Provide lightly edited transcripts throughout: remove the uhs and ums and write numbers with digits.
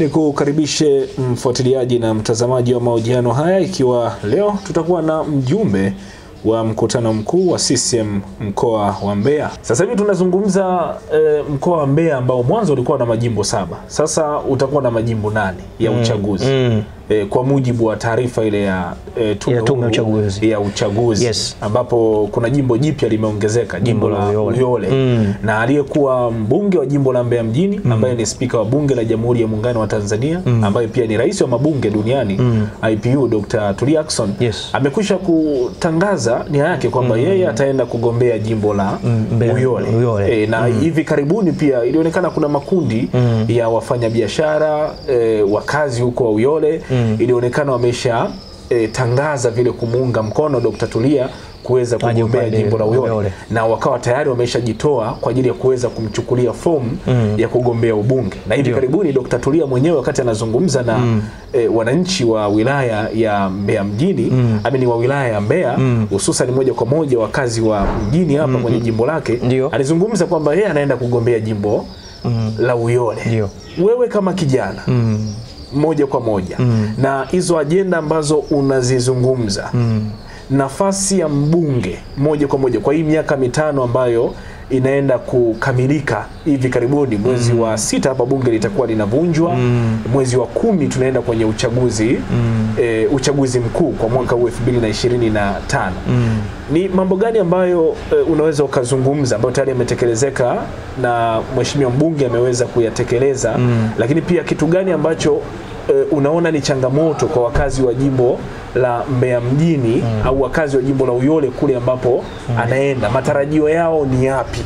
Nikukaribishe mfuatiliaji na mtazamaji wa mahojiano haya, ikiwa leo tutakuwa na mjumbe wa mkutano mkuu wa CCM mkoa wa Mbeya. Sasa hivi tunazungumza mkoa wa Mbeya ambao mwanzo ulikuwa na majimbo 7. Sasa utakuwa na majimbo 8 ya uchaguzi. Kwa mujibu wa taarifa ile ya tume ya uchaguzi, yes, ambapo kuna jimbo jipya limeongezeka, jimbo la Uyole. Na aliyekuwa mbunge wa jimbo la Mbeya mjini ambaye ni spika wa bunge la Jamhuri ya Muungano wa Tanzania, ambaye pia ni rais wa mabunge duniani IPU, Dr. Tulia Ackson, yes, amekwisha kutangaza nia yake kwamba yeye ataenda kugombea jimbo la Uyole. Na hivi karibuni pia ilionekana kuna makundi ya wafanyabiashara wakazi huko wa Uyole ilionekana wamesha tangaza vile kumuunga mkono Dr. Tulia kuweza kugombea jimbo la Uyole, na wakawa tayari wameshajitoa kwa ajili ya kuweza kumchukulia fomu ya kugombea ubunge. Na hivi karibuni Dr. Tulia mwenyewe wakati anazungumza na wananchi wa wilaya ya Mbeya mjini, amini wa wilaya ya Mbeya, hususan moja kwa moja wakazi wa mjini hapa kwenye jimbo lake, alizungumza kwamba yeye anaenda kugombea jimbo la Uyole. Wewe kama kijana moja kwa moja na hizo ajenda ambazo unazizungumza, nafasi ya mbunge moja kwa moja kwa hii miaka 5 ambayo inaenda kukamilika hivi karibuni, mwezi wa 6 hapa bunge litakuwa linavunjwa, mwezi wa 10 tunaenda kwenye uchaguzi mkuu kwa mwaka 2025. Ni mambo gani ambayo unaweza ukazungumza ambayo tayari yametekelezeka na mheshimiwa mbunge ameweza kuyatekeleza, lakini pia kitu gani ambacho unaona ni changamoto kwa wakazi wa jimbo la Mbeya mjini au wakazi wa jimbo la Uyole kule ambapo anaenda, matarajio yao ni yapi?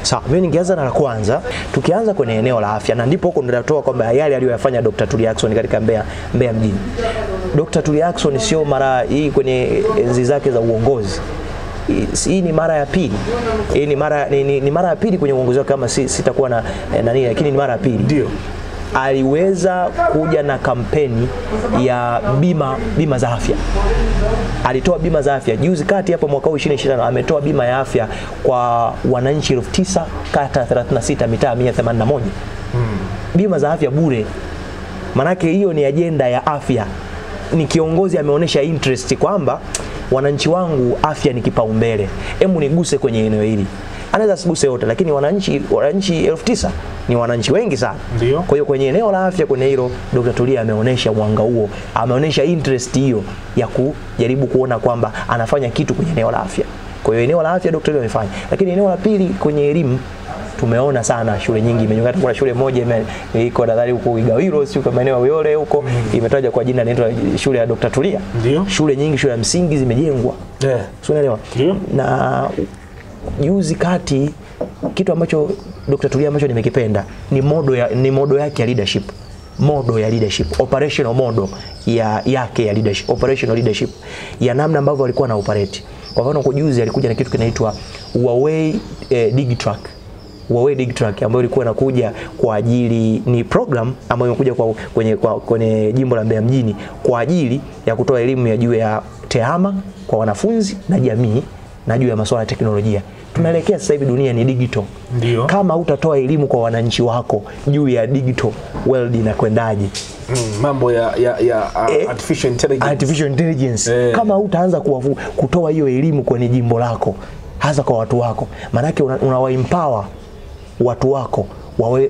Sawa, mimi ningeanza na la kwanza. Tukianza kwenye eneo la afya, na ndipo huko nitatoa kwamba yale aliyoyafanya Dr. Tulia Ackson katika Mbeya mjini. Dr. Tulia Ackson sio mara hii kwenye enzi zake za uongozi, hii ni mara ya pili. Hii ni mara ya pili kwenye uongozi wake, kama sitakuwa na nani, lakini ni mara ya pili. Ndio aliweza kuja na kampeni ya bima za afya. Alitoa bima za afya juzi kati hapo mwaka 2025, ametoa bima ya afya kwa wananchi 9,000 kata 36 mitaa 181. Bima za afya bure. Manake hiyo ni ajenda ya afya. Ni kiongozi ameonyesha interest kwamba wananchi wangu afya ni kipaumbele, hebu niguse kwenye eneo hili. Anaweza siguse yote, lakini wananchi 9,000 ni wananchi wengi sana. Kwa hiyo kwenye eneo la afya, kwenye hilo Dr. Tulia ameonyesha mwanga huo, ameonyesha interest hiyo ya kujaribu kuona kwamba anafanya kitu kwenye eneo la afya. Kwa hiyo eneo la afya Dr. Tulia amefanya. Lakini eneo la pili kwenye elimu, tumeona sana shule nyingi imenyonga. Kuna shule moja iko nadhani huko Igawilo, sio kama eneo la Uyole huko, imetaja kwa jina, inaitwa shule ya Dr. Tulia. Shule nyingi, shule ya msingi zimejengwa. Sio, unaelewa? Na juzi kati kitu ambacho Dr. Tulia ambacho nimekipenda ni modo yake ya leadership. Modo ya leadership, operational model yake ya leadership, operational leadership ya namna ambavyo alikuwa na operate. Kwa mfano kwa juzi alikuja na kitu kinaitwa Huawei DigiTrack. Huawei DigiTrack ambayo ilikuwa inakuja kwa ajili, ni program ambayo imekuja kwenye jimbo la Mbeya mjini kwa ajili ya kutoa elimu ya juu ya tehama kwa wanafunzi na jamii na juu ya masuala ya teknolojia. Tunaelekea sasa hivi dunia ni digital. Kama utatoa elimu kwa wananchi wako juu ya digital world inakwendaje? Mambo ya artificial intelligence. Kama utaanza kutoa hiyo elimu kwenye jimbo lako, hasa kwa watu wako, manake unawaempower watu wako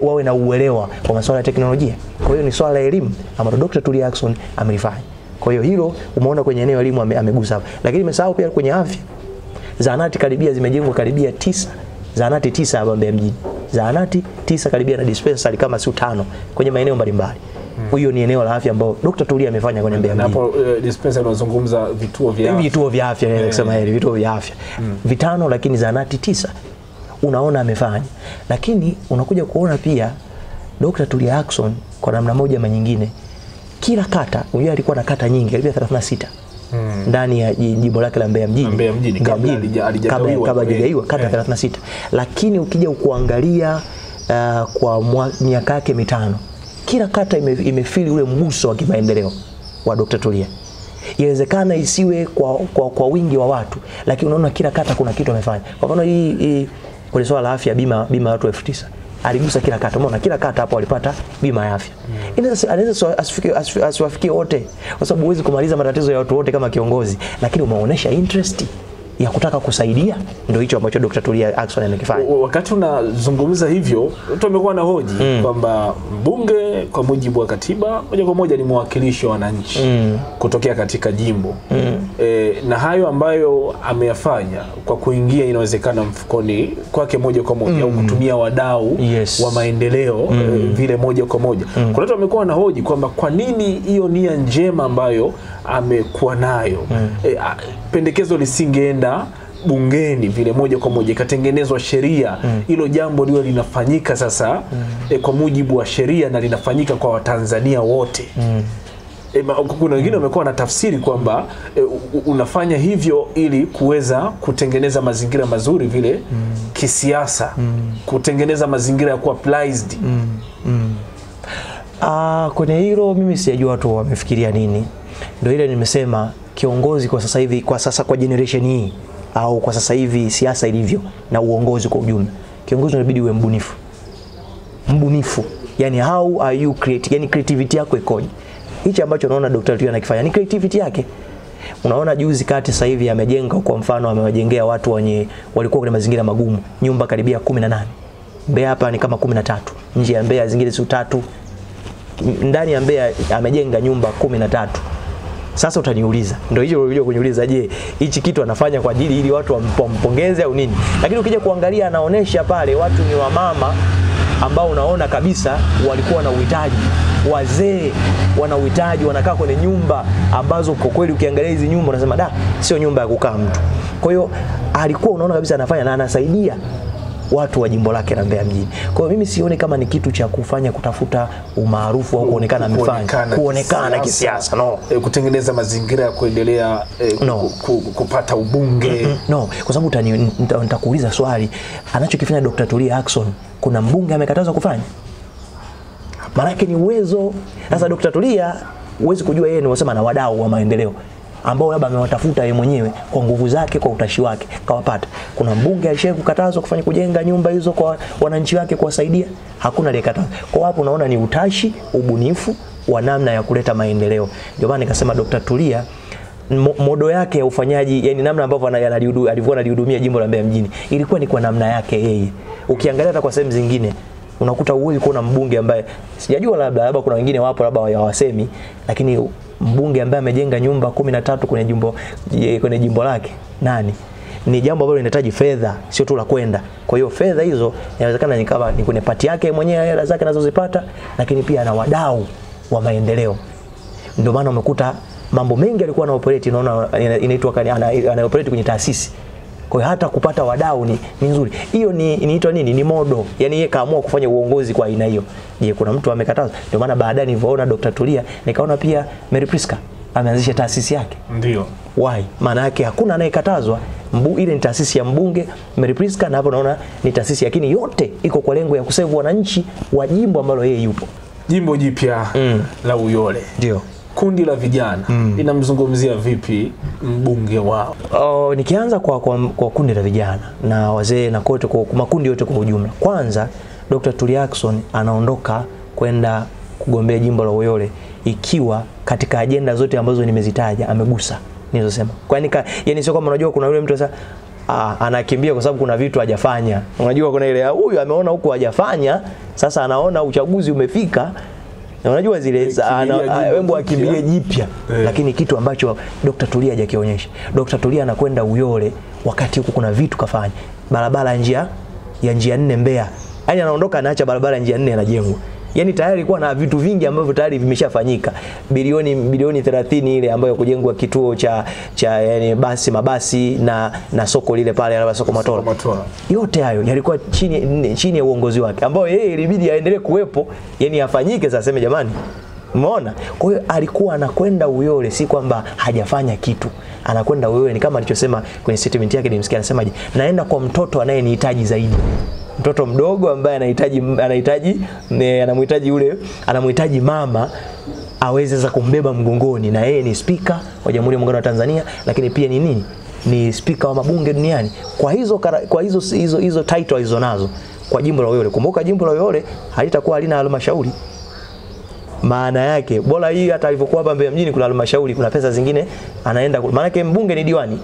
wawe na uelewa kwa masuala ya teknolojia. Kwa hiyo ni swala la elimu ambalo Dr. Tulia Ackson amelifanya. Kwa hiyo hilo umeona kwenye eneo elimu amegusa hapo. Lakini nimesahau pia kwenye afya. Zahanati karibia zimejengwa karibia 9. Zahanati 9 hapa Mbeya mjini. Zahanati 9 karibia na dispensary kama si 5 kwenye maeneo mbalimbali. Hiyo ni eneo la afya ambao Dr. Tulia amefanya kwenye Mbeya mjini. Hapo dispensary unazungumza vituo vya afya, naweza kusema hili vituo vya afya. 5, lakini zahanati 9 unaona amefanya. Lakini unakuja kuona pia Dr. Tulia Ackson kwa namna moja ama nyingine, kila kata, unajua alikuwa na kata nyingi, karibia 36. Ndani ya jimbo lake la Mbeya mjini kabla hajagaiwa kata 36. Lakini ukija kuangalia kwa miaka yake 5, kila kata imefili ule mguso wa kimaendeleo wa Dr. Tulia. Inawezekana isiwe kwa wingi wa watu, lakini unaona kila kata kuna kitu amefanya. Kwa mfano hii kwa swala la afya, bima watu 9,000 aligusa kila kata. Umeona kila kata hapo walipata bima ya afya. Anaweza asiwafikie wote, kwa sababu huwezi kumaliza matatizo ya watu wote kama kiongozi, lakini umeonyesha interest ya kutaka kusaidia. Ndio hicho ambacho Dr. Tulia Ackson amekifanya. Wakati unazungumza hivyo, mtu amekuwa na hoji kwamba mbunge kwa mujibu wa katiba moja kwa moja ni mwakilishi wa wananchi kutokea katika jimbo. Na hayo ambayo ameyafanya kwa kuingia inawezekana mfukoni kwake moja kwa moja au kutumia wadau wa maendeleo vile moja kwa moja. Kuna watu wamekuwa na hoji kwamba kwa nini hiyo nia njema ambayo amekuwa nayo pendekezo lisingeenda bungeni vile moja kwa moja ikatengenezwa sheria, hilo jambo liwe linafanyika sasa kwa mujibu wa sheria na linafanyika kwa Watanzania wote. Kuna wengine wamekuwa na tafsiri kwamba unafanya hivyo ili kuweza kutengeneza mazingira mazuri vile kisiasa, kutengeneza mazingira ya kuwa applied. Kwenye hilo mimi sijajua watu wamefikiria nini. Ndio ile nimesema kiongozi kwa sasa hivi, kwa sasa kwa generation hii au kwa sasa hivi siasa ilivyo na uongozi kwa ujumla, kiongozi unabidi uwe mbunifu. Mbunifu, yani how are you create, yani creativity yako ikoje? Hichi ambacho unaona Dr. Tulia anakifanya ni creativity yake. Unaona juzi kati sasa hivi amejenga, kwa mfano amewajengea watu wenye walikuwa kwenye mazingira magumu nyumba karibia 18. Mbeya hapa ni kama 13. Nje ya Mbeya zingine si 3. Ndani ya Mbeya amejenga nyumba 13. Sasa utaniuliza, ndio hiyo unajua kuniuliza, je, hichi kitu anafanya kwa ajili ili watu wampongeze au nini? Lakini ukija kuangalia anaonesha pale watu ni wamama ambao unaona kabisa walikuwa na uhitaji, wazee wana uhitaji, wanakaa kwenye nyumba ambazo kwa kweli ukiangalia hizi nyumba unasema da, sio nyumba ya kukaa mtu. Kwa hiyo alikuwa unaona kabisa anafanya na anasaidia watu wa jimbo lake la Mbeya mjini. Kwa hiyo mimi sioni kama ni kitu cha kufanya kutafuta umaarufu au kuonekana amefanya, kuonekana kisiasa, no. Kutengeneza mazingira ya kuendelea kupata ubunge. No, kwa sababu nitakuuliza swali, anachokifanya Dr. Tulia Ackson kuna mbunge amekatazwa kufanya? Maana yake ni uwezo. Sasa Dr. Tulia huwezi kujua yeye ni wasema na wadau wa maendeleo ambao labda amewatafuta yeye mwenyewe kwa nguvu zake, kwa utashi wake kawapata. Kuna mbunge alishawahi kukatazwa kufanya kujenga nyumba hizo kwa wananchi wake kuwasaidia? Hakuna aliyekatazwa. Kwa hapo unaona ni utashi, ubunifu wa namna ya kuleta maendeleo. Ndio maana nikasema Dr. Tulia modo yake ya ufanyaji, yani namna ambavyo alivyokuwa analihudumia jimbo la Mbeya mjini ilikuwa ni kwa namna yake yeye. Ukiangalia hata kwa sehemu zingine unakuta uwezo kuona mbunge ambaye sijajua labda kuna wengine wapo labda hawasemi, lakini mbunge ambaye amejenga nyumba 13 kwenye jimbo lake nani? Ni jambo ambalo linahitaji fedha, sio tu la kwenda. Kwa hiyo fedha hizo inawezekana ni kwenye pati yake mwenyewe, hela zake anazozipata, lakini pia ana wadau wa maendeleo. Ndio maana umekuta mambo mengi alikuwa anaoperate, unaona inaitwa anaoperate kwenye taasisi. Kwa hiyo hata kupata wadau ni nzuri. Hiyo inaitwa nini? Ni modo. Yaani yeye kaamua kufanya uongozi kwa aina hiyo. Je, kuna mtu amekataza? Ndio maana baadaye nilipoona Dr. Tulia nikaona pia Mary Priska ameanzisha taasisi yake. Ndio. Why? Maana yake hakuna anayekatazwa. Ile ni taasisi ya mbunge Mary Priska, na hapo naona ni taasisi, lakini yote iko kwa lengo ya kusave wananchi wa jimbo ambalo yeye yupo. Jimbo jipya la Uyole. Ndio. Kundi la vijana linamzungumzia vipi mbunge wao? Nikianza kwa kundi la vijana na wazee na kote kwa makundi yote kwa ujumla. Kwanza Dr. Tulia Ackson anaondoka kwenda kugombea jimbo la Uyole ikiwa katika ajenda zote ambazo nimezitaja amegusa nilizosema. Kwani yani sio kama unajua kuna yule mtu sasa anakimbia kwa sababu kuna vitu hajafanya. Unajua kuna ile huyu ameona huko hajafanya, sasa anaona uchaguzi umefika. Na unajua zile wembo akimbilie jipya, lakini kitu ambacho Dr. Tulia hajakionyesha. Dr. Tulia anakwenda Uyole wakati huko kuna vitu kafanya. Barabara ya njia 4 Mbeya. Yaani anaondoka anaacha barabara ya njia 4 inajengwa. Yaani tayari ilikuwa na vitu vingi ambavyo tayari vimeshafanyika. Bilioni 30 ile ambayo kujengwa kituo cha yani mabasi na soko lile pale la soko Matola. Yote hayo yalikuwa chini ya uongozi wake, ambao yeye ilibidi aendelee kuwepo, yani afanyike. Sasa sema jamani, umeona? Kwa hiyo alikuwa anakwenda Uyole, si kwamba hajafanya kitu. Anakwenda Uyole ni kama alichosema kwenye statement yake, nimsikia anasemaje, naenda kwa mtoto anayenihitaji zaidi. Mtoto mdogo ambaye anamhitaji mama aweze sasa kumbeba mgongoni, na yeye ni spika wa Jamhuri ya Muungano wa Tanzania, lakini pia ni spika wa mabunge duniani. Kwa hizo title hizo nazo, kwa jimbo la Uyole. Kumbuka jimbo la Uyole halitakuwa halina halmashauri. Maana yake bora hii hata alivyokuwa hapa Mbeya mjini kuna halmashauri, kuna pesa zingine anaenda kule. Maana yake mbunge ni diwani.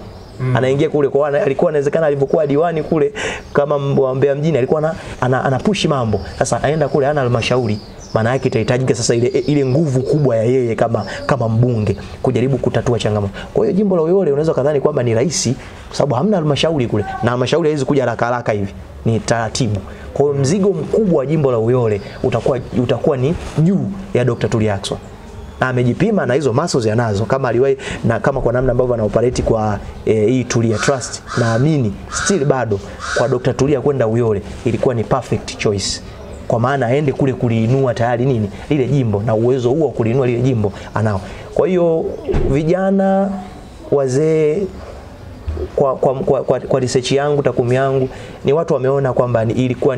Anaingia kule kwa alikuwa inawezekana alivyokuwa diwani kule kama Mbeya mjini alikuwa anapushi mambo. Sasa aenda kule ana halmashauri. Maana yake itahitajika sasa ile nguvu kubwa ya yeye kama mbunge kujaribu kutatua changamoto. Kwa hiyo jimbo la Uyole unaweza kadhani kwamba ni rahisi kwa sababu hamna halmashauri kule. Na halmashauri haiwezi kuja haraka hivi. Ni taratibu. Kwa hiyo mzigo mkubwa wa jimbo la Uyole utakuwa ni juu ya Dr. Tulia Ackson. Na amejipima na hizo muscles yanazo kama aliwahi na kama kwa namna ambavyo ana operate kwa hii Tulia Trust, naamini still bado kwa Dr. Tulia kwenda Uyole ilikuwa ni perfect choice. Kwa maana aende kule kuliinua tayari nini lile jimbo, na uwezo huo wa kuliinua lile jimbo anao. Kwa hiyo vijana, wazee, kwa research yangu, takwimu yangu, ni watu wameona kwamba ilikuwa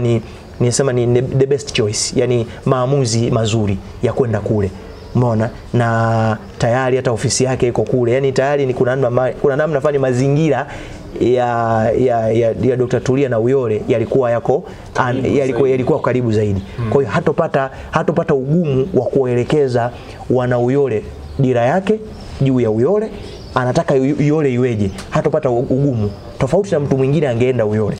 nisema ni the best choice, yani maamuzi mazuri ya kwenda kule. Umeona, na tayari hata ofisi yake iko kule, yani tayari ni kuna namna fani mazingira ya Dr. Tulia na Uyole yalikuwa karibu zaidi. Kwa hiyo hatopata ugumu wa kuelekeza wana Uyole dira yake juu ya Uyole, anataka Uyole iweje, hatopata ugumu tofauti na mtu mwingine angeenda Uyole.